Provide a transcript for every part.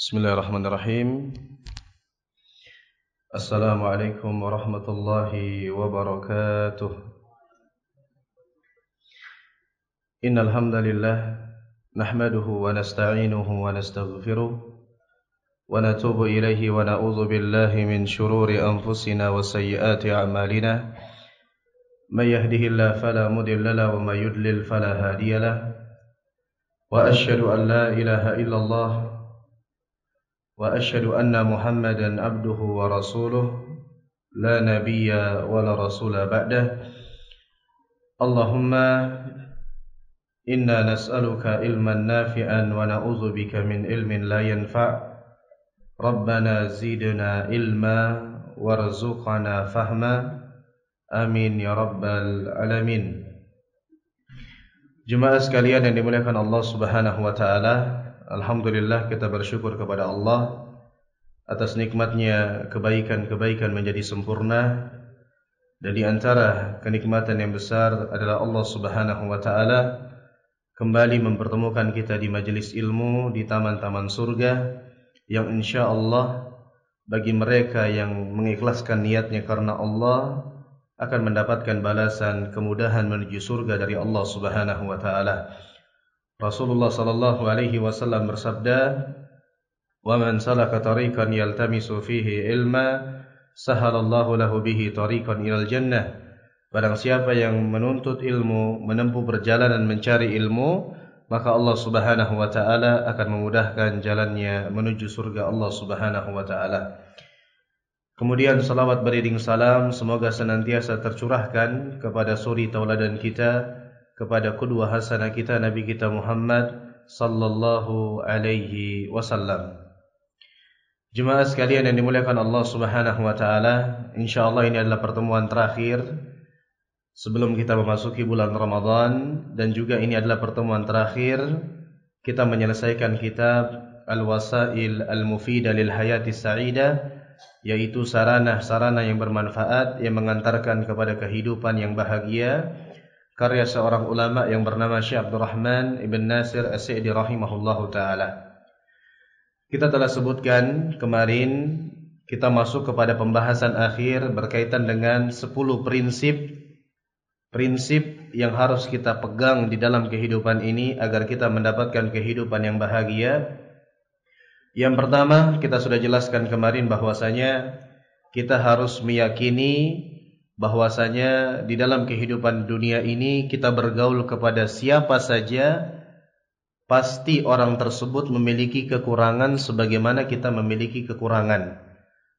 Bismillahirrahmanirrahim. Assalamualaikum warahmatullahi wabarakatuh. Innal hamdalillah nahmaduhu wa nasta'inuhu wa nastaghfiruh wa natubu ilaihi wa na'udzu billahi min shururi anfusina wa sayyiati a'malina. May yahdihillahu fala mudilla lahu wa may yudlil fala hadiya lahu. Wa asyhadu an la ilaha illallah wa asyhadu anna Muhammadan abduhu wa rasuluh la nabiyya wa la rasula ba'dah. Allahumma inna nas'aluka ilman nafi'an wa na'udzu bika min ilmin la yanfa'. Rabbana zidna ilma warzuqna fahma. Amin ya rabbal alamin. Jemaah sekalian yang dimuliakan Allah Subhanahu wa taala, alhamdulillah kita bersyukur kepada Allah atas nikmatnya kebaikan-kebaikan menjadi sempurna. Dan di antara kenikmatan yang besar adalah Allah Subhanahu wa taala kembali mempertemukan kita di majelis ilmu di taman-taman surga yang insyaallah bagi mereka yang mengikhlaskan niatnya karena Allah akan mendapatkan balasan kemudahan menuju surga dari Allah Subhanahu wa taala. Rasulullah sallallahu alaihi wasallam bersabda, "Wa man salaka tariqan yaltamisu fihi ilma, sahalallahu lahu bihi tariqan ilal jannah." Barang siapa yang menuntut ilmu, menempuh perjalanan mencari ilmu, maka Allah Subhanahu wa taala akan memudahkan jalannya menuju surga Allah Subhanahu wa taala. Kemudian salawat beriring salam semoga senantiasa tercurahkan kepada suri tauladan kita, kepada qudwah hasanah kita Nabi kita Muhammad sallallahu alaihi wasallam. Jemaah sekalian yang dimuliakan Allah Subhanahu wa taala, insyaallah ini adalah pertemuan terakhir sebelum kita memasuki bulan Ramadan, dan juga ini adalah pertemuan terakhir kita menyelesaikan kitab Al-Wasail Al-Mufidah lil Hayati Sa'idah, yaitu sarana-sarana yang bermanfaat yang mengantarkan kepada kehidupan yang bahagia, karya seorang ulama yang bernama Syekh Abdurrahman Ibn Nasir As-Sa'di rahimahullahu taala. Kita telah sebutkan kemarin, kita masuk kepada pembahasan akhir berkaitan dengan 10 prinsip yang harus kita pegang di dalam kehidupan ini agar kita mendapatkan kehidupan yang bahagia. Yang pertama, kita sudah jelaskan kemarin bahwasanya kita harus meyakini bahwasanya di dalam kehidupan dunia ini kita bergaul kepada siapa saja, pasti orang tersebut memiliki kekurangan sebagaimana kita memiliki kekurangan.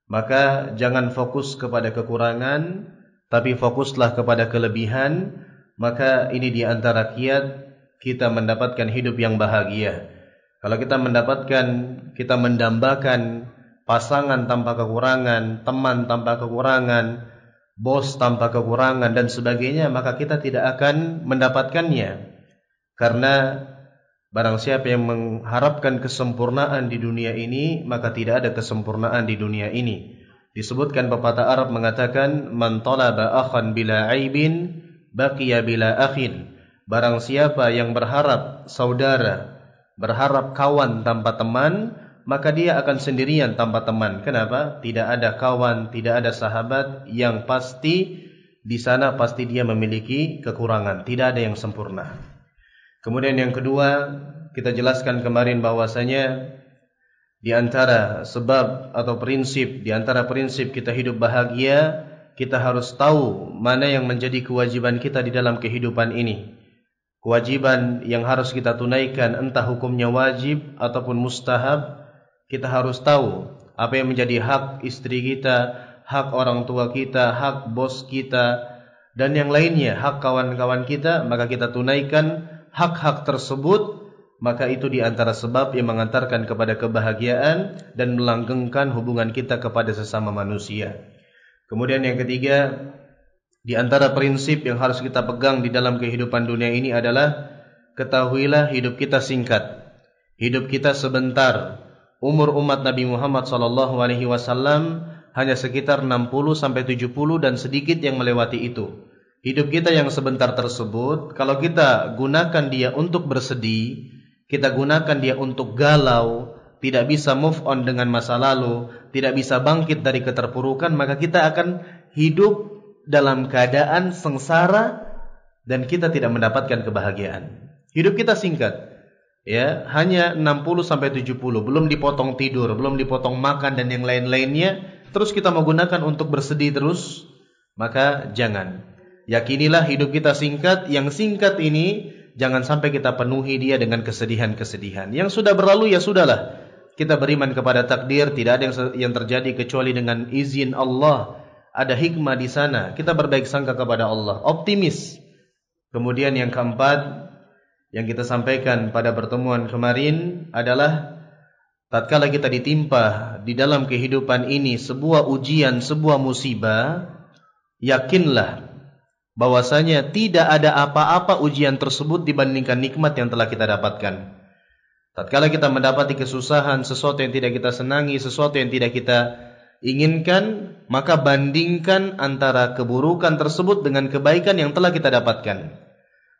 Maka jangan fokus kepada kekurangan, tapi fokuslah kepada kelebihan. Maka ini di antara kiat kita mendapatkan hidup yang bahagia. Kalau kita mendambakan pasangan tanpa kekurangan, teman tanpa kekurangan, bos tanpa kekurangan dan sebagainya, maka kita tidak akan mendapatkannya. Karena barang siapa yang mengharapkan kesempurnaan di dunia ini, maka tidak ada kesempurnaan di dunia ini. Disebutkan pepatah Arab mengatakan, "Man talaba akhan bila aibin, baqiya bila akhin." Barang siapa yang berharap saudara, berharap kawan tanpa teman, maka dia akan sendirian tanpa teman. Kenapa? Tidak ada kawan, tidak ada sahabat yang pasti di sana pasti dia memiliki kekurangan, tidak ada yang sempurna. Kemudian yang kedua, kita jelaskan kemarin bahwasanya di antara sebab atau prinsip, di antara prinsip kita hidup bahagia, kita harus tahu mana yang menjadi kewajiban kita di dalam kehidupan ini. Kewajiban yang harus kita tunaikan, entah hukumnya wajib ataupun mustahab, kita harus tahu apa yang menjadi hak istri kita, hak orang tua kita, hak bos kita, dan yang lainnya, hak kawan-kawan kita. Maka kita tunaikan hak-hak tersebut, maka itu di antara sebab yang mengantarkan kepada kebahagiaan dan melanggengkan hubungan kita kepada sesama manusia. Kemudian yang ketiga, di antara prinsip yang harus kita pegang di dalam kehidupan dunia ini adalah, ketahuilah hidup kita singkat, hidup kita sebentar. Umur umat Nabi Muhammad SAW hanya sekitar 60-70 dan sedikit yang melewati itu. Hidup kita yang sebentar tersebut, kalau kita gunakan dia untuk bersedih, kita gunakan dia untuk galau, tidak bisa move on dengan masa lalu, tidak bisa bangkit dari keterpurukan, maka kita akan hidup dalam keadaan sengsara dan kita tidak mendapatkan kebahagiaan. Hidup kita singkat. Ya, hanya 60 sampai 70, belum dipotong tidur, belum dipotong makan dan yang lain-lainnya, terus kita menggunakan untuk bersedih terus, maka jangan. Yakinilah hidup kita singkat, yang singkat ini jangan sampai kita penuhi dia dengan kesedihan-kesedihan. Yang sudah berlalu ya sudahlah. Kita beriman kepada takdir, tidak ada yang terjadi kecuali dengan izin Allah. Ada hikmah di sana. Kita berbaik sangka kepada Allah, optimis. Kemudian yang keempat yang kita sampaikan pada pertemuan kemarin adalah tatkala kita ditimpa di dalam kehidupan ini sebuah ujian, sebuah musibah, yakinlah bahwasanya tidak ada apa-apa ujian tersebut dibandingkan nikmat yang telah kita dapatkan. Tatkala kita mendapati kesusahan, sesuatu yang tidak kita senangi, sesuatu yang tidak kita inginkan, maka bandingkan antara keburukan tersebut dengan kebaikan yang telah kita dapatkan.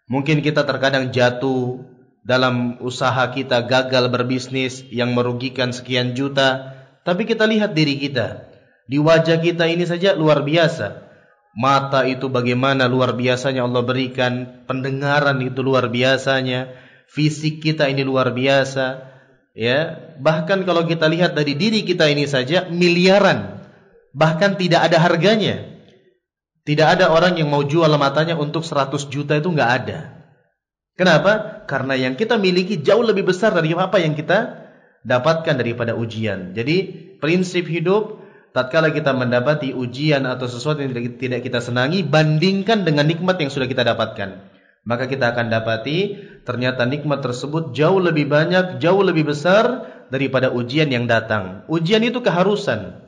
Mungkin kita terkadang jatuh dalam usaha kita, gagal berbisnis yang merugikan sekian juta, tapi kita lihat diri kita. Di wajah kita ini saja luar biasa. Mata itu bagaimana luar biasanya Allah berikan, pendengaran itu luar biasanya, fisik kita ini luar biasa. Ya, bahkan kalau kita lihat dari diri kita ini saja miliaran, bahkan tidak ada harganya. Tidak ada orang yang mau jual matanya untuk 100 juta, itu nggak ada. Kenapa? Karena yang kita miliki jauh lebih besar dari apa yang kita dapatkan daripada ujian. Jadi prinsip hidup, tatkala kita mendapati ujian atau sesuatu yang tidak kita senangi, bandingkan dengan nikmat yang sudah kita dapatkan. Maka kita akan dapati ternyata nikmat tersebut jauh lebih banyak, jauh lebih besar daripada ujian yang datang. Ujian itu keharusan.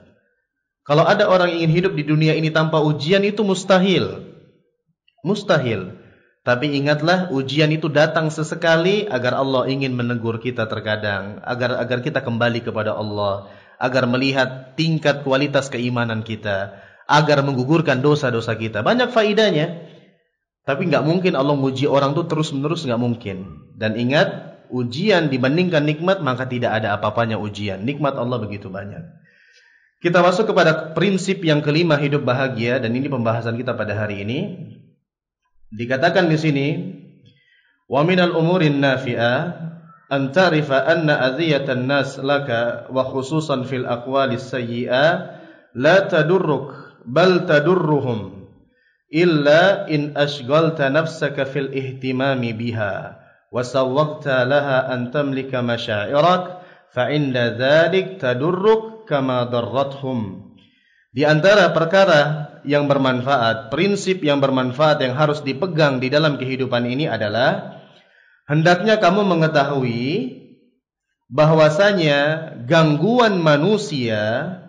Kalau ada orang yang ingin hidup di dunia ini tanpa ujian, itu mustahil. Mustahil. Tapi ingatlah, ujian itu datang sesekali agar Allah ingin menegur kita terkadang, agar kita kembali kepada Allah, agar melihat tingkat kualitas keimanan kita, agar menggugurkan dosa-dosa kita. Banyak faidahnya. Tapi nggak mungkin Allah menguji orang itu terus-menerus, nggak mungkin. Dan ingat, ujian dibandingkan nikmat, maka tidak ada apa-apanya ujian. Nikmat Allah begitu banyak. Kita masuk kepada prinsip yang kelima, hidup bahagia, dan ini pembahasan kita pada hari ini. Dikatakan di sini, wa minal umurin nafi'ah an ta'rifa anna adhiyatan nas laka wa khususan fil aqwalis sayyi'ah la tadurruk bal tadurruhum illa in ashghalta nafsaka fil ihtimami biha wa sawwaqta laha an tamlika masya'irak fa inda dhalik tadurruk kama darrathum. Di antara perkara yang bermanfaat, prinsip yang bermanfaat yang harus dipegang di dalam kehidupan ini adalah hendaknya kamu mengetahui bahwasanya gangguan manusia,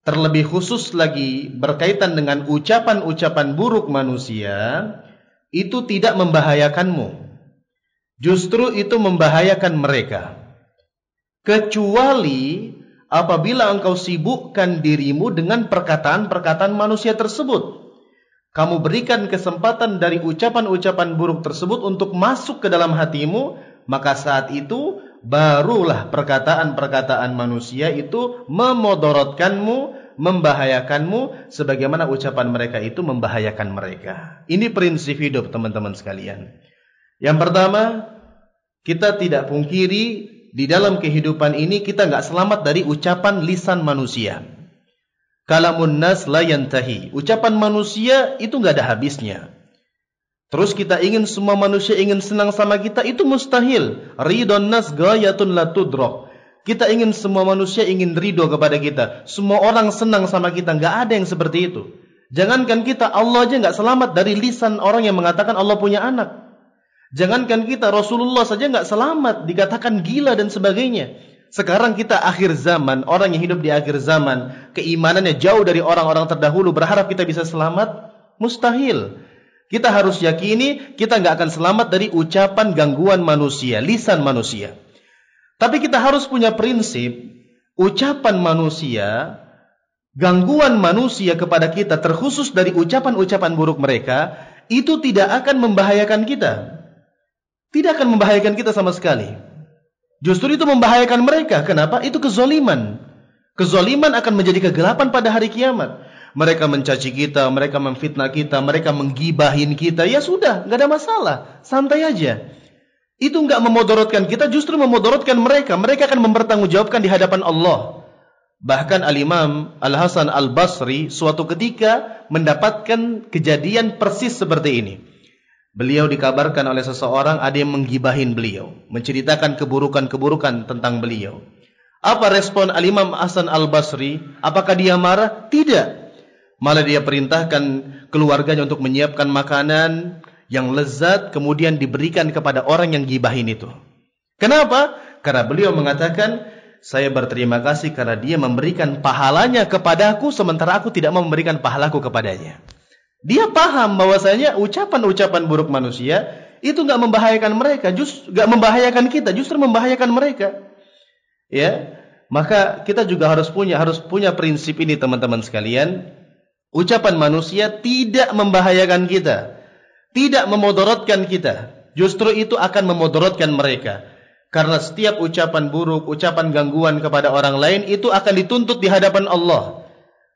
terlebih khusus lagi berkaitan dengan ucapan-ucapan buruk manusia, itu tidak membahayakanmu. Justru itu membahayakan mereka. Kecuali apabila engkau sibukkan dirimu dengan perkataan-perkataan manusia tersebut, kamu berikan kesempatan dari ucapan-ucapan buruk tersebut untuk masuk ke dalam hatimu, maka saat itu barulah perkataan-perkataan manusia itu memudaratkanmu, membahayakanmu, sebagaimana ucapan mereka itu membahayakan mereka. Ini prinsip hidup, teman-teman sekalian. Yang pertama, kita tidak pungkiri di dalam kehidupan ini kita nggak selamat dari ucapan lisan manusia. Kalamun nas la yantahi. Ucapan manusia itu nggak ada habisnya. Terus kita ingin semua manusia ingin senang sama kita, itu mustahil. Ridon nas ghayatun la tudrak. Kita ingin semua manusia ingin ridho kepada kita. Semua orang senang sama kita, nggak ada yang seperti itu. Jangankan kita, Allah aja nggak selamat dari lisan orang yang mengatakan Allah punya anak. Jangankan kita, Rasulullah saja nggak selamat, dikatakan gila dan sebagainya. Sekarang kita akhir zaman, orang yang hidup di akhir zaman, keimanannya jauh dari orang-orang terdahulu, berharap kita bisa selamat? Mustahil. Kita harus yakini, kita nggak akan selamat dari ucapan gangguan manusia, lisan manusia. Tapi kita harus punya prinsip, ucapan manusia, gangguan manusia kepada kita, terkhusus dari ucapan-ucapan buruk mereka, itu tidak akan membahayakan kita. Tidak akan membahayakan kita sama sekali. Justru itu membahayakan mereka. Kenapa? Itu kezoliman. Kezoliman akan menjadi kegelapan pada hari kiamat. Mereka mencaci kita, mereka memfitnah kita, mereka menggibahin kita. Ya sudah, nggak ada masalah. Santai aja. Itu nggak memodorotkan kita, justru memodorotkan mereka. Mereka akan mempertanggungjawabkan di hadapan Allah. Bahkan Al-Imam Al-Hasan Al-Basri suatu ketika mendapatkan kejadian persis seperti ini. Beliau dikabarkan oleh seseorang ada yang menggibahin beliau, menceritakan keburukan-keburukan tentang beliau. Apa respon Al-Imam Hasan Al-Basri? Apakah dia marah? Tidak. Malah dia perintahkan keluarganya untuk menyiapkan makanan yang lezat, kemudian diberikan kepada orang yang gibahin itu. Kenapa? Karena beliau mengatakan, saya berterima kasih karena dia memberikan pahalanya kepadaku, sementara aku tidak mau memberikan pahalaku kepadanya. Dia paham bahwasanya ucapan-ucapan buruk manusia itu nggak membahayakan mereka, justru nggak membahayakan kita, justru membahayakan mereka. Ya, maka kita juga harus punya prinsip ini, teman-teman sekalian. Ucapan manusia tidak membahayakan kita, tidak memodorotkan kita, justru itu akan memodorotkan mereka. Karena setiap ucapan buruk, ucapan gangguan kepada orang lain itu akan dituntut di hadapan Allah.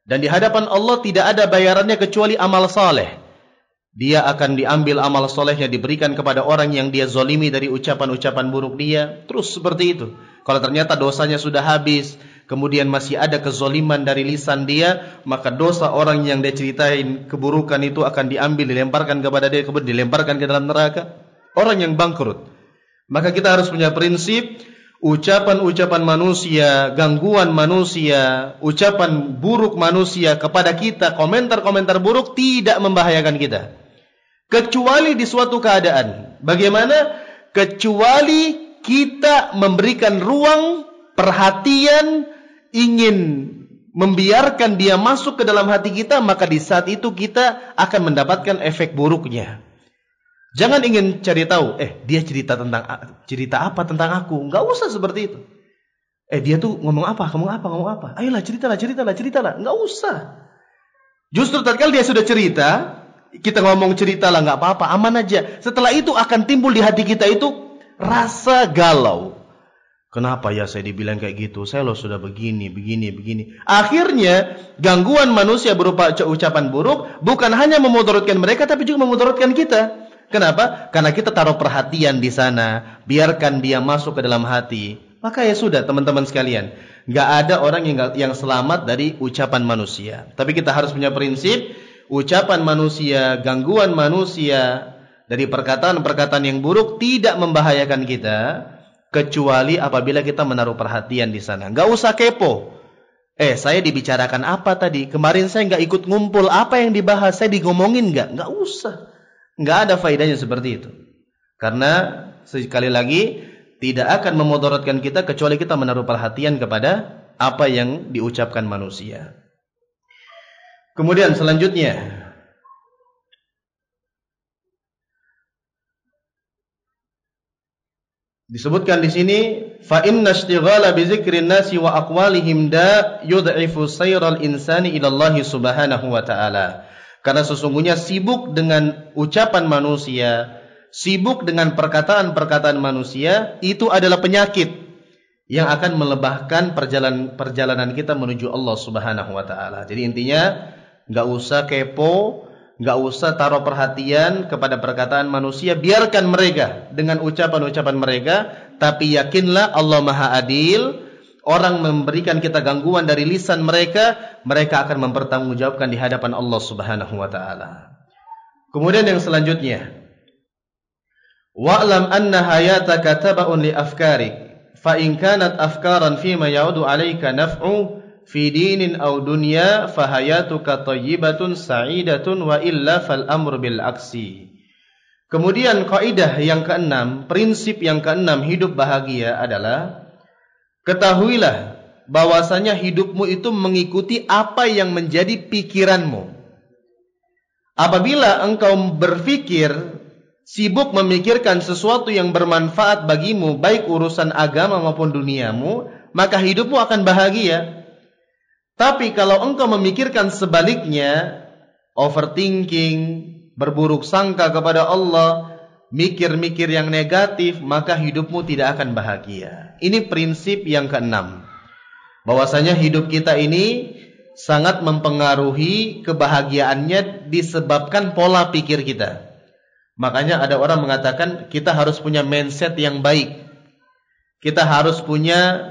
Dan di hadapan Allah tidak ada bayarannya kecuali amal saleh. Dia akan diambil amal solehnya, diberikan kepada orang yang dia zolimi dari ucapan-ucapan buruk dia. Terus seperti itu. Kalau ternyata dosanya sudah habis, kemudian masih ada kezoliman dari lisan dia, maka dosa orang yang dia ceritain keburukan itu akan diambil, dilemparkan kepada dia, kemudian dilemparkan ke dalam neraka. Orang yang bangkrut. Maka kita harus punya prinsip, ucapan-ucapan manusia, gangguan manusia, ucapan buruk manusia kepada kita, komentar-komentar buruk tidak membahayakan kita. Kecuali di suatu keadaan. Bagaimana? Kecuali kita memberikan ruang, perhatian, ingin membiarkan dia masuk ke dalam hati kita, maka di saat itu kita akan mendapatkan efek buruknya. Jangan ingin cari tahu, dia cerita apa tentang aku. Enggak usah seperti itu. Dia tuh ngomong apa. Ayolah ceritalah. Enggak usah. Justru tatkala dia sudah cerita, kita ngomong ceritalah, enggak apa-apa, aman aja. Setelah itu akan timbul di hati kita itu rasa galau. Kenapa ya saya dibilang kayak gitu? Saya loh sudah begini. Akhirnya gangguan manusia berupa ucapan buruk bukan hanya memudaratkan mereka, tapi juga memudaratkan kita. Kenapa? Karena kita taruh perhatian di sana, biarkan dia masuk ke dalam hati. Maka ya sudah, teman-teman sekalian, nggak ada orang yang selamat dari ucapan manusia. Tapi kita harus punya prinsip, ucapan manusia, gangguan manusia dari perkataan-perkataan yang buruk tidak membahayakan kita, kecuali apabila kita menaruh perhatian di sana. Nggak usah kepo. Saya dibicarakan apa tadi? Kemarin saya nggak ikut ngumpul, apa yang dibahas? Saya digomongin nggak? Nggak usah. Nggak ada faedahnya seperti itu. Karena sekali lagi tidak akan memudaratkan kita kecuali kita menaruh perhatian kepada apa yang diucapkan manusia. Kemudian selanjutnya, disebutkan di sini, fa inna ishtighala bi dzikrin nasi wa aqwalihim da yud'ifu sayral insani ila Allah subhanahu wa ta'ala. Karena sesungguhnya sibuk dengan ucapan manusia, sibuk dengan perkataan-perkataan manusia, itu adalah penyakit yang akan melebahkan perjalanan kita menuju Allah Subhanahu wa taala. Jadi intinya enggak usah kepo, enggak usah taruh perhatian kepada perkataan manusia, biarkan mereka dengan ucapan-ucapan mereka, tapi yakinlah Allah Maha Adil. Orang memberikan kita gangguan dari lisan mereka, mereka akan mempertanggungjawabkan di hadapan Allah Subhanahu wa taala. Kemudian yang selanjutnya, wa'lam anna hayataka taba'un li afkarik, fa in kanat afkaran fima ya'udu 'alaika naf'u fi dinin aw dunya fa hayatuka thayyibatun sa'idatun wa illa fal amru bil aksi. Kemudian kaidah yang keenam, prinsip yang keenam hidup bahagia adalah, ketahuilah bahwasanya hidupmu itu mengikuti apa yang menjadi pikiranmu. Apabila engkau berpikir, sibuk memikirkan sesuatu yang bermanfaat bagimu, baik urusan agama maupun duniamu, maka hidupmu akan bahagia. Tapi kalau engkau memikirkan sebaliknya, overthinking, berburuk sangka kepada Allah, mikir-mikir yang negatif, maka hidupmu tidak akan bahagia. Ini prinsip yang keenam. Bahwasanya hidup kita ini sangat mempengaruhi kebahagiaannya disebabkan pola pikir kita. Makanya ada orang mengatakan kita harus punya mindset yang baik. Kita harus punya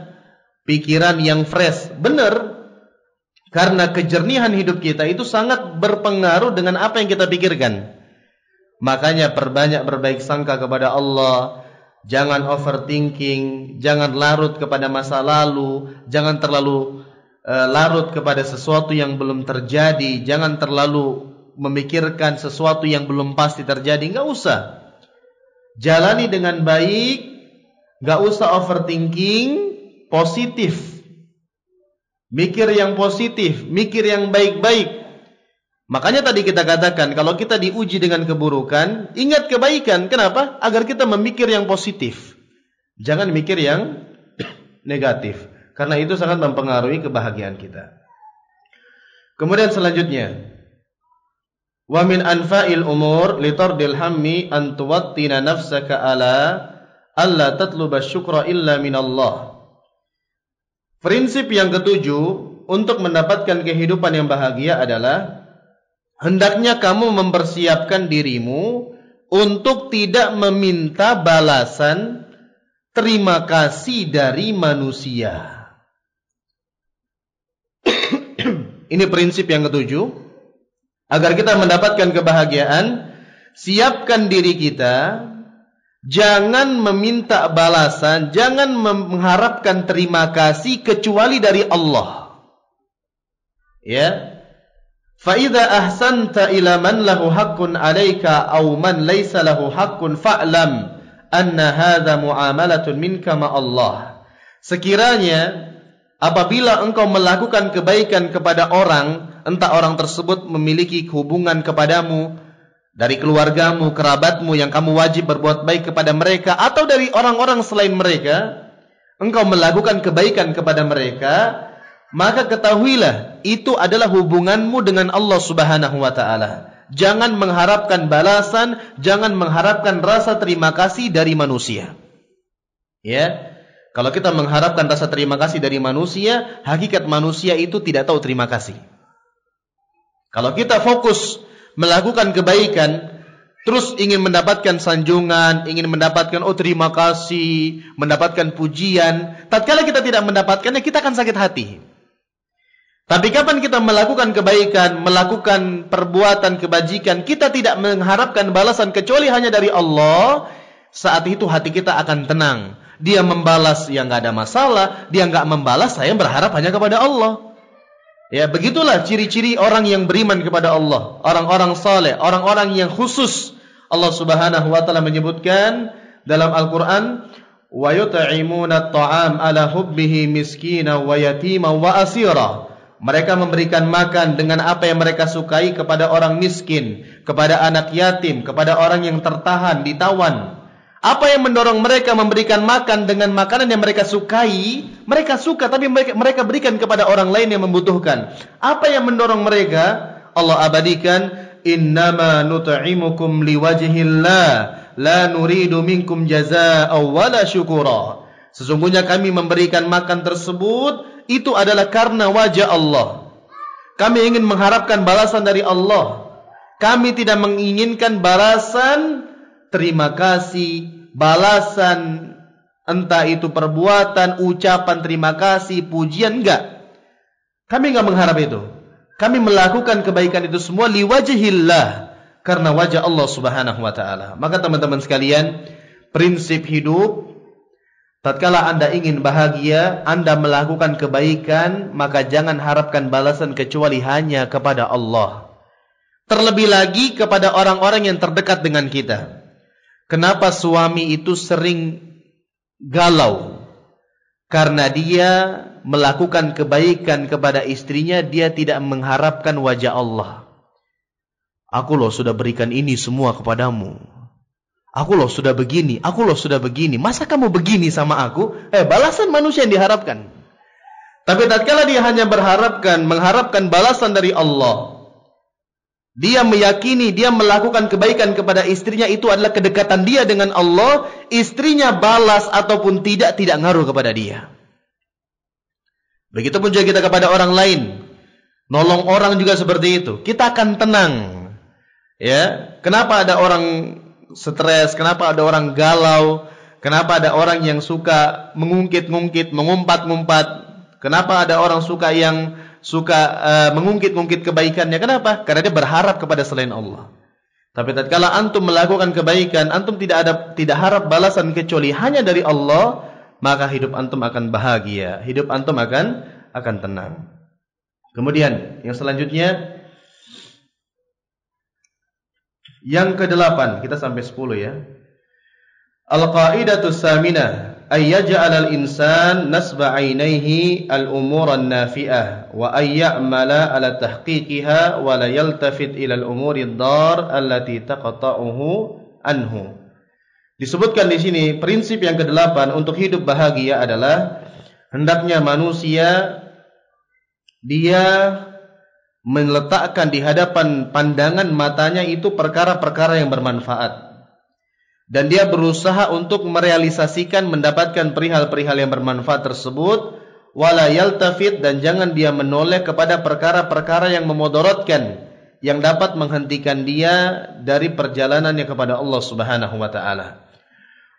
pikiran yang fresh. Benar. Karena kejernihan hidup kita itu sangat berpengaruh dengan apa yang kita pikirkan. Makanya perbanyak berbaik sangka kepada Allah. Jangan overthinking, jangan larut kepada masa lalu, jangan terlalu larut kepada sesuatu yang belum terjadi, jangan terlalu memikirkan sesuatu yang belum pasti terjadi. Enggak usah. Jalani dengan baik, enggak usah overthinking, positif. Mikir yang positif, mikir yang baik-baik. Makanya tadi kita katakan, kalau kita diuji dengan keburukan, ingat kebaikan. Kenapa? Agar kita memikir yang positif. Jangan mikir yang negatif. Karena itu sangat mempengaruhi kebahagiaan kita. Kemudian selanjutnya, wa min anfa'il umur litardil hammi an tuwattina nafsaka ala alla tatluba syukra illa minallah. Prinsip yang ketujuh untuk mendapatkan kehidupan yang bahagia adalah hendaknya kamu mempersiapkan dirimu untuk tidak meminta balasan terima kasih dari manusia. Ini prinsip yang ketujuh. Agar kita mendapatkan kebahagiaan, siapkan diri kita, jangan meminta balasan, jangan mengharapkan terima kasih kecuali dari Allah. Ya. Fa idza ahsanta ila man lahu haqqun 'alaika aw man laysa lahu haqqun fa'lam anna hadza mu'amalatun minka ma Allah. Sekiranya apabila engkau melakukan kebaikan kepada orang, entah orang tersebut memiliki hubungan kepadamu dari keluargamu, kerabatmu yang kamu wajib berbuat baik kepada mereka, atau dari orang-orang selain mereka, engkau melakukan kebaikan kepada mereka, maka ketahuilah itu adalah hubunganmu dengan Allah Subhanahu wa taala. Jangan mengharapkan balasan, jangan mengharapkan rasa terima kasih dari manusia. Ya. Kalau kita mengharapkan rasa terima kasih dari manusia, hakikat manusia itu tidak tahu terima kasih. Kalau kita fokus melakukan kebaikan, terus ingin mendapatkan sanjungan, ingin mendapatkan terima kasih, mendapatkan pujian, tatkala kita tidak mendapatkannya, kita akan sakit hati. Tapi kapan kita melakukan kebaikan, melakukan perbuatan kebajikan, kita tidak mengharapkan balasan kecuali hanya dari Allah, saat itu hati kita akan tenang. Dia membalas, ya nggak ada masalah. Dia nggak membalas, saya berharap hanya kepada Allah. Ya, begitulah ciri-ciri orang yang beriman kepada Allah, orang-orang saleh, orang-orang yang khusus. Allah Subhanahu wa taala menyebutkan dalam Al-Qur'an, wa yut'imuna at-ta'am ala hubbihi miskina wa yatima wa asira. Mereka memberikan makan dengan apa yang mereka sukai kepada orang miskin, kepada anak yatim, kepada orang yang tertahan, ditawan. Apa yang mendorong mereka memberikan makan dengan makanan yang mereka sukai? Mereka suka, tapi mereka berikan kepada orang lain yang membutuhkan. Apa yang mendorong mereka? Allah abadikan, innama nut'imukum liwajhillah, la nuridu minkum jazaa'aw wala syukura. Sesungguhnya kami memberikan makan tersebut, itu adalah karena wajah Allah. Kami ingin mengharapkan balasan dari Allah. Kami tidak menginginkan balasan terima kasih, balasan, entah itu perbuatan, ucapan terima kasih, pujian, enggak. Kami enggak mengharap itu. Kami melakukan kebaikan itu semua liwajhillah, karena wajah Allah Subhanahu wa taala. Maka teman-teman sekalian, prinsip hidup, tatkala Anda ingin bahagia, Anda melakukan kebaikan, maka jangan harapkan balasan kecuali hanya kepada Allah. Terlebih lagi kepada orang-orang yang terdekat dengan kita. Kenapa suami itu sering galau? Karena dia melakukan kebaikan kepada istrinya, dia tidak mengharapkan wajah Allah. Aku loh sudah berikan ini semua kepadamu. Aku loh sudah begini, aku loh sudah begini. Masa kamu begini sama aku? Balasan manusia yang diharapkan. Tapi tatkala dia hanya mengharapkan balasan dari Allah, Dia meyakini dia melakukan kebaikan kepada istrinya itu adalah kedekatan dia dengan Allah. Istrinya balas ataupun tidak ngaruh kepada dia. Begitupun juga kita kepada orang lain. Nolong orang juga seperti itu. Kita akan tenang. Ya, kenapa ada orang stres? Kenapa ada orang galau? Kenapa ada orang yang suka mengungkit-ungkit, mengumpat-ngumpat? Kenapa ada orang yang suka mengungkit-ungkit kebaikannya? Kenapa? Karena dia berharap kepada selain Allah. Tapi tatkala antum melakukan kebaikan, antum tidak harap balasan kecuali hanya dari Allah, maka hidup antum akan bahagia, hidup antum akan tenang. Kemudian yang selanjutnya, yang ke-8, kita sampai 10 ya. Al-qaidatus saminah ay yaj'al al-insan nasba 'ainaihi al-umur an-nafi'ah wa ay ya'mala 'ala tahqiqiha wa la yaltafit ila al-umuri ad-dar allati taqta'uhu anhu. Disebutkan di sini prinsip yang ke-8 untuk hidup bahagia adalah hendaknya manusia dia meletakkan di hadapan pandangan matanya itu perkara-perkara yang bermanfaat. Dan dia berusaha untuk merealisasikan, mendapatkan perihal-perihal yang bermanfaat tersebut. Wala yaltafit, dan jangan dia menoleh kepada perkara-perkara yang memudaratkan, yang dapat menghentikan dia dari perjalanannya kepada Allah Subhanahu wa taala.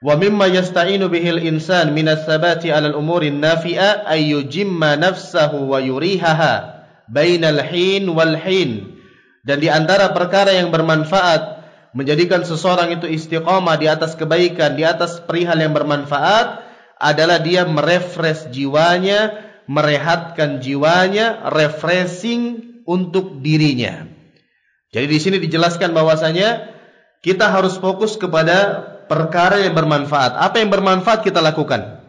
Wa mimma yasta'inu bihil insan minas sabati 'alal umuri nafi'a ay yujimma nafsahu wa yurihaha bainal hin wal hin. Dan di antara perkara yang bermanfaat menjadikan seseorang itu istiqamah di atas kebaikan, di atas perihal yang bermanfaat adalah dia merefresh jiwanya, merehatkan jiwanya, refreshing untuk dirinya. Jadi di sini dijelaskan bahwasanya kita harus fokus kepada perkara yang bermanfaat. Apa yang bermanfaat kita lakukan.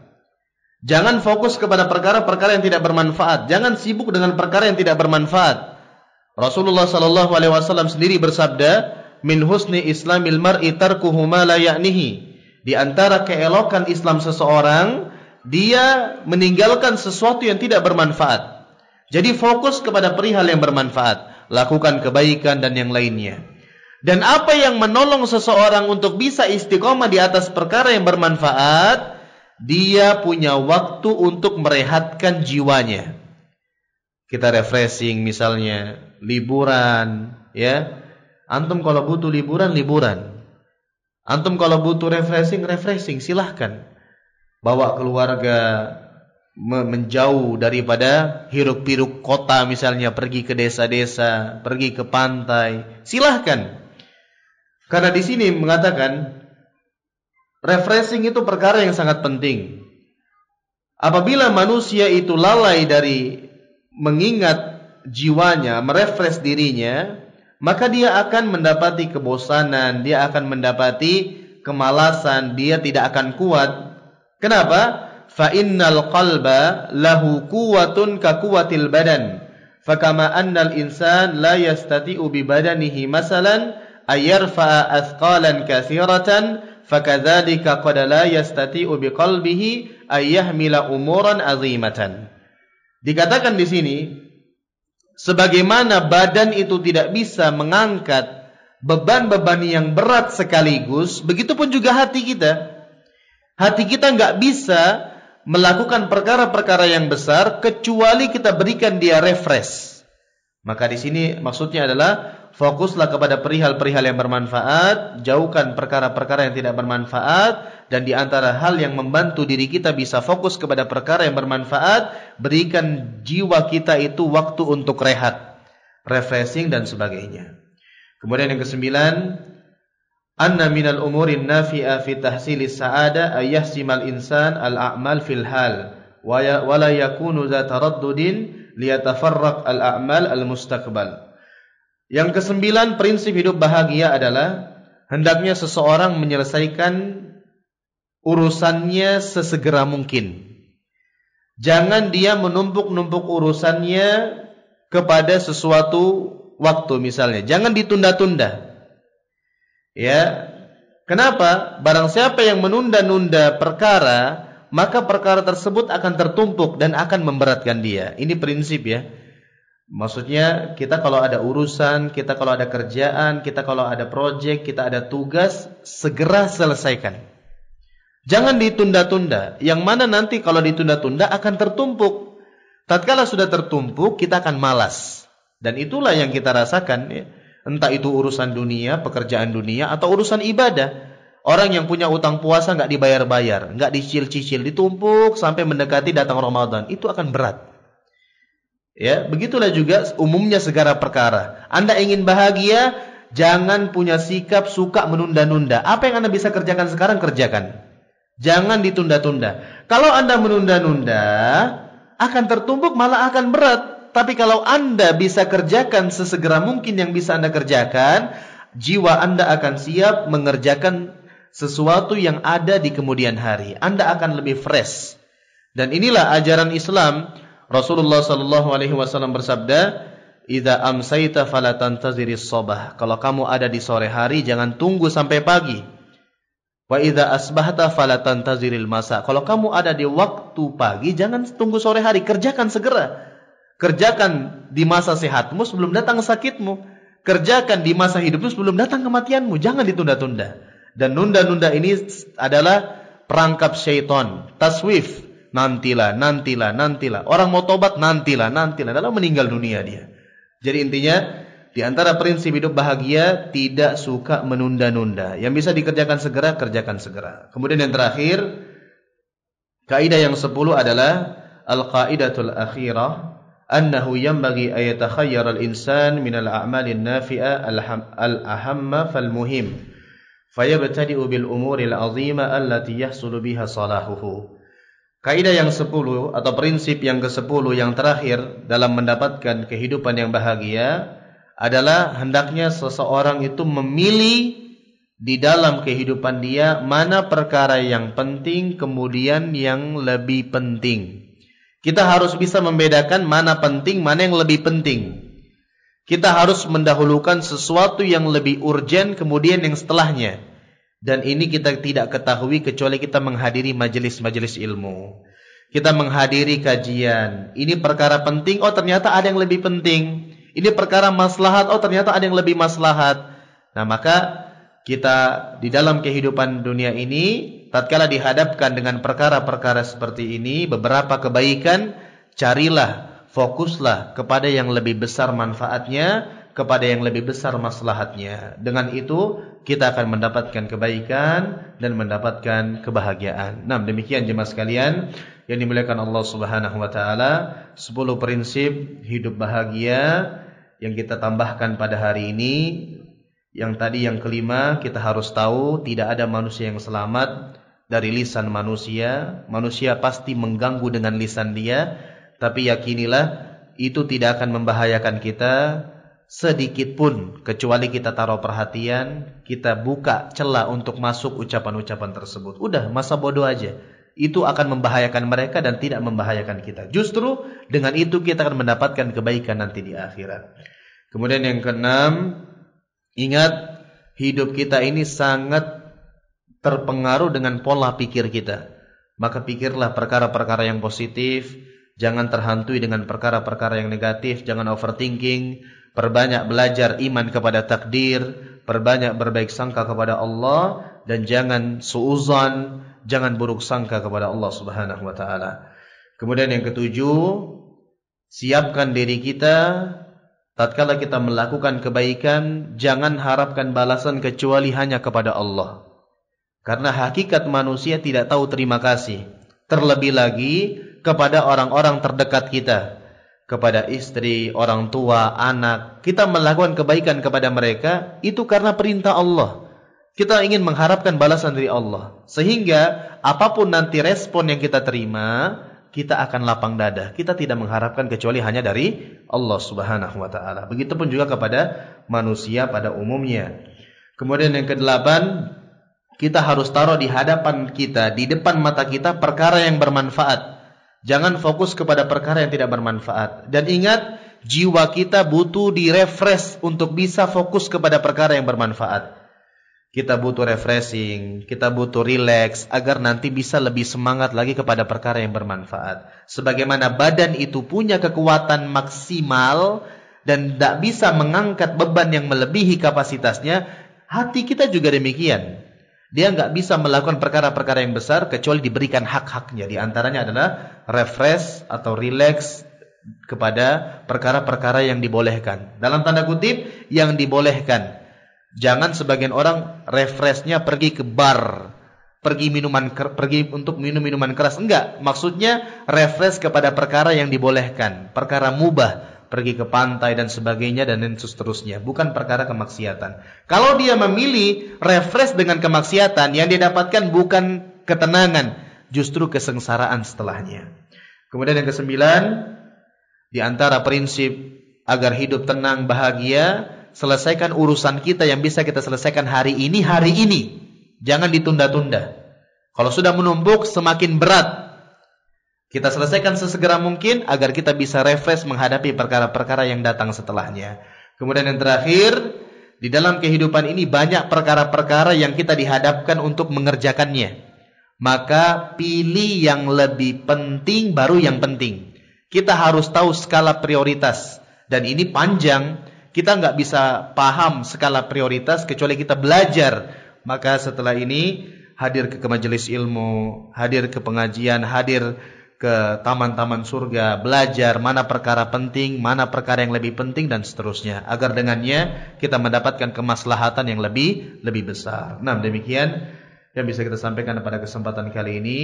Jangan fokus kepada perkara-perkara yang tidak bermanfaat. Jangan sibuk dengan perkara yang tidak bermanfaat. Rasulullah sallallahu alaihi wasallam sendiri bersabda, min husni islamil mar'i tarkuhu ma la ya'nihi. Di antara keelokan Islam seseorang, dia meninggalkan sesuatu yang tidak bermanfaat. Jadi fokus kepada perihal yang bermanfaat, lakukan kebaikan dan yang lainnya. Dan apa yang menolong seseorang untuk bisa istiqomah di atas perkara yang bermanfaat, dia punya waktu untuk merehatkan jiwanya. Kita refreshing misalnya, liburan, ya. Antum kalau butuh liburan, liburan. Antum kalau butuh refreshing, silahkan. Bawa keluarga menjauh daripada hiruk-pikuk kota misalnya, pergi ke desa-desa, pergi ke pantai, silahkan. Karena di sini mengatakan refreshing itu perkara yang sangat penting. Apabila manusia itu lalai dari mengingat jiwanya, merefresh dirinya, maka dia akan mendapati kebosanan, dia akan mendapati kemalasan, dia tidak akan kuat. Kenapa? Fa innal qalba lahu quwwatun ka quwwatil badan. Fa kama annal insan la yastati'u bi badanihi masalan ayarfa'a athqalan katsiratan, fakadzalika qad la yastati'u bi qalbihi ayyahmila umuran azimatan. Dikatakan di sini, sebagaimana badan itu tidak bisa mengangkat beban-beban yang berat sekaligus, begitupun juga hati kita. Hati kita nggak bisa melakukan perkara-perkara yang besar kecuali kita berikan dia refresh. Maka di sini maksudnya adalah fokuslah kepada perihal-perihal yang bermanfaat, jauhkan perkara-perkara yang tidak bermanfaat, dan di antara hal yang membantu diri kita bisa fokus kepada perkara yang bermanfaat, berikan jiwa kita itu waktu untuk rehat, refreshing dan sebagainya. Kemudian yang ke-9, anna minal umurin nafi'a fi tahsilis sa'ada ayyahsimal insan al-a'mal fil hal wa la yakunu za taraddudin liyatafarraq al-a'mal al-mustaqbal. Yang ke-9, prinsip hidup bahagia adalah hendaknya seseorang menyelesaikan urusannya sesegera mungkin. Jangan dia menumpuk-numpuk urusannya kepada sesuatu waktu misalnya. Jangan ditunda-tunda. Ya. Kenapa? Barang siapa yang menunda-nunda perkara, maka perkara tersebut akan tertumpuk dan akan memberatkan dia. Ini prinsip ya. Maksudnya kita kalau ada urusan, kita kalau ada kerjaan, kita kalau ada proyek, kita ada tugas, segera selesaikan. Jangan ditunda-tunda. Yang mana nanti kalau ditunda-tunda akan tertumpuk. Tatkala sudah tertumpuk, kita akan malas. Dan itulah yang kita rasakan, ya. Entah itu urusan dunia, pekerjaan dunia, atau urusan ibadah. Orang yang punya utang puasa nggak dibayar-bayar, nggak dicicil-cicil, ditumpuk sampai mendekati datang Ramadan, itu akan berat. Ya, begitulah juga umumnya segala perkara. Anda ingin bahagia, jangan punya sikap suka menunda-nunda. Apa yang Anda bisa kerjakan sekarang, kerjakan. Jangan ditunda-tunda. Kalau Anda menunda-nunda, akan tertumpuk, malah akan berat. Tapi kalau Anda bisa kerjakan sesegera mungkin yang bisa Anda kerjakan, jiwa Anda akan siap mengerjakan sesuatu yang ada di kemudian hari. Anda akan lebih fresh. Dan inilah ajaran Islam. Rasulullah sallallahu alaihi wasallam bersabda, "Idza amsayta fala tantaziris shabah." Kalau kamu ada di sore hari, jangan tunggu sampai pagi. Wa idza asbahta fala tantaziril masa. Kalau kamu ada di waktu pagi, jangan tunggu sore hari, kerjakan segera. Kerjakan di masa sehatmu sebelum datang sakitmu. Kerjakan di masa hidupmu sebelum datang kematianmu. Jangan ditunda-tunda. Dan nunda-nunda ini adalah perangkap syaitan, taswif. Nantilah. Orang mau tobat, nantilah. Lalu meninggal dunia dia. Jadi intinya, di antara prinsip hidup bahagia, tidak suka menunda-nunda. Yang bisa dikerjakan segera, kerjakan segera. Kemudian yang terakhir, kaidah yang 10 adalah al-qaidatul akhirah, annahu yanbaghi an yatakhayyara al-insan min al-a'malin nafi'a al-ahamma fal-muhim. Fayabtadi'u bil umuril azima allati yahsulu biha salahuhu. Kaidah yang 10 atau prinsip yang ke-10 yang terakhir dalam mendapatkan kehidupan yang bahagia adalah hendaknya seseorang itu memilih di dalam kehidupan dia mana perkara yang penting kemudian yang lebih penting. Kita harus bisa membedakan mana penting, mana yang lebih penting. Kita harus mendahulukan sesuatu yang lebih urgen kemudian yang setelahnya. Dan ini kita tidak ketahui kecuali kita menghadiri majelis-majelis ilmu. Kita menghadiri kajian. Ini perkara penting, oh ternyata ada yang lebih penting. Ini perkara maslahat, oh ternyata ada yang lebih maslahat. Nah maka kita di dalam kehidupan dunia ini, tatkala dihadapkan dengan perkara-perkara seperti ini, beberapa kebaikan, carilah, fokuslah kepada yang lebih besar manfaatnya, kepada yang lebih besar maslahatnya. Dengan itu kita akan mendapatkan kebaikan dan mendapatkan kebahagiaan. Nah, demikian jemaah sekalian yang dimuliakan Allah Subhanahu wa taala, 10 prinsip hidup bahagia yang kita tambahkan pada hari ini. Yang tadi yang kelima, kita harus tahu tidak ada manusia yang selamat dari lisan manusia. Manusia pasti mengganggu dengan lisan dia, tapi yakinilah itu tidak akan membahayakan kita sedikit pun kecuali kita taruh perhatian, kita buka celah untuk masuk ucapan-ucapan tersebut. Udah, masa bodoh aja. Itu akan membahayakan mereka dan tidak membahayakan kita. Justru dengan itu kita akan mendapatkan kebaikan nanti di akhirat. Kemudian yang keenam, ingat hidup kita ini sangat terpengaruh dengan pola pikir kita. Maka pikirlah perkara-perkara yang positif, jangan terhantui dengan perkara-perkara yang negatif, jangan overthinking, perbanyak belajar iman kepada takdir, perbanyak berbaik sangka kepada Allah, dan jangan suuzan, jangan buruk sangka kepada Allah Subhanahu wa taala. Kemudian yang ketujuh, siapkan diri kita tatkala kita melakukan kebaikan, jangan harapkan balasan kecuali hanya kepada Allah. Karena hakikat manusia tidak tahu terima kasih. Terlebih lagi kepada orang-orang terdekat kita, kepada istri, orang tua, anak. Kita melakukan kebaikan kepada mereka itu karena perintah Allah. Kita ingin mengharapkan balasan dari Allah. Sehingga apapun nanti respon yang kita terima, kita akan lapang dada. Kita tidak mengharapkan kecuali hanya dari Allah Subhanahu wa taala. Begitupun juga kepada manusia pada umumnya. Kemudian yang kedelapan, kita harus taruh di hadapan kita, di depan mata kita perkara yang bermanfaat. Jangan fokus kepada perkara yang tidak bermanfaat. Dan ingat, jiwa kita butuh direfresh untuk bisa fokus kepada perkara yang bermanfaat. Kita butuh refreshing, kita butuh relax agar nanti bisa lebih semangat lagi kepada perkara yang bermanfaat. Sebagaimana badan itu punya kekuatan maksimal dan tidak bisa mengangkat beban yang melebihi kapasitasnya, hati kita juga demikian. Dia nggak bisa melakukan perkara-perkara yang besar kecuali diberikan hak-haknya. Di antaranya adalah refresh atau relax kepada perkara-perkara yang dibolehkan. Dalam tanda kutip, yang dibolehkan. Jangan sebagian orang refreshnya pergi ke bar, pergi untuk minum minuman keras. Enggak, maksudnya refresh kepada perkara yang dibolehkan, perkara mubah, pergi ke pantai dan sebagainya dan seterusnya, bukan perkara kemaksiatan. Kalau dia memilih refresh dengan kemaksiatan, yang dia dapatkan bukan ketenangan, justru kesengsaraan setelahnya. Kemudian yang kesembilan, di antara prinsip agar hidup tenang, bahagia, selesaikan urusan kita yang bisa kita selesaikan hari ini. Jangan ditunda-tunda. Kalau sudah menumpuk, semakin berat. Kita selesaikan sesegera mungkin agar kita bisa refresh menghadapi perkara-perkara yang datang setelahnya. Kemudian yang terakhir, di dalam kehidupan ini banyak perkara-perkara yang kita dihadapkan untuk mengerjakannya. Maka pilih yang lebih penting baru yang penting. Kita harus tahu skala prioritas. Dan ini panjang. Kita nggak bisa paham skala prioritas kecuali kita belajar. Maka setelah ini hadir ke majelis ilmu, hadir ke pengajian, hadir ke taman-taman surga, belajar mana perkara penting, mana perkara yang lebih penting dan seterusnya. Agar dengannya kita mendapatkan kemaslahatan yang lebih besar. Nah, demikian yang bisa kita sampaikan pada kesempatan kali ini.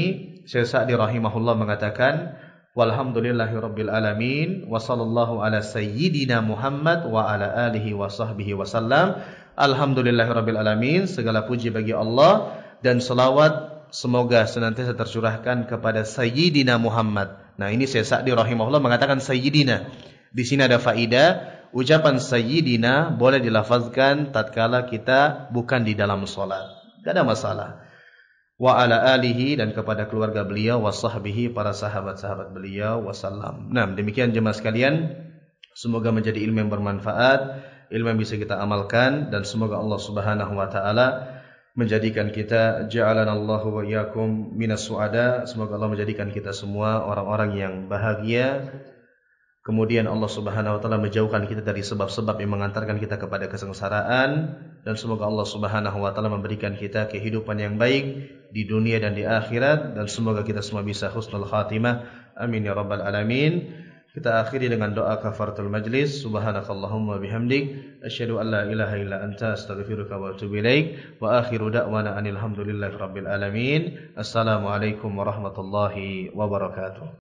Syekh Sa'di rahimahullah mengatakan, walhamdulillahirabbil alamin wa sallallahu ala sayyidina Muhammad wa ala alihi wa sahbihi wasallam. Alhamdulillahirabbil alamin, segala puji bagi Allah dan selawat semoga senantiasa tercurahkan kepada sayyidina Muhammad. Nah, ini Syekh Sa'di rahimahullah mengatakan sayyidina. Di sini ada faedah, ucapan sayyidina boleh dilafazkan tatkala kita bukan di dalam salat. Tidak ada masalah. Wa ala alihi, dan kepada keluarga beliau, wa sahbihi, para sahabat-sahabat beliau, wasallam. Nah, demikian jemaah sekalian, semoga menjadi ilmu yang bermanfaat, ilmu yang bisa kita amalkan, dan semoga Allah Subhanahu wa taala menjadikan kita, ja'alanallahu wa iyyakum minas su'ada, semoga Allah menjadikan kita semua orang-orang yang bahagia. Kemudian Allah Subhanahu wa taala menjauhkan kita dari sebab-sebab yang mengantarkan kita kepada kesengsaraan, dan semoga Allah Subhanahu wa taala memberikan kita kehidupan yang baik di dunia dan di akhirat, dan semoga kita semua bisa husnul khatimah. Amin ya rabbal alamin. Kita akhiri dengan doa kafaratul majlis. Subhanakallahumma bihamdik, asyhadu an la ilaha illa anta, astaghfiruka wa atubu ilaik. Wa akhiru da'wana anil hamdulillahi rabbil alamin. Assalamualaikum warahmatullahi wabarakatuh.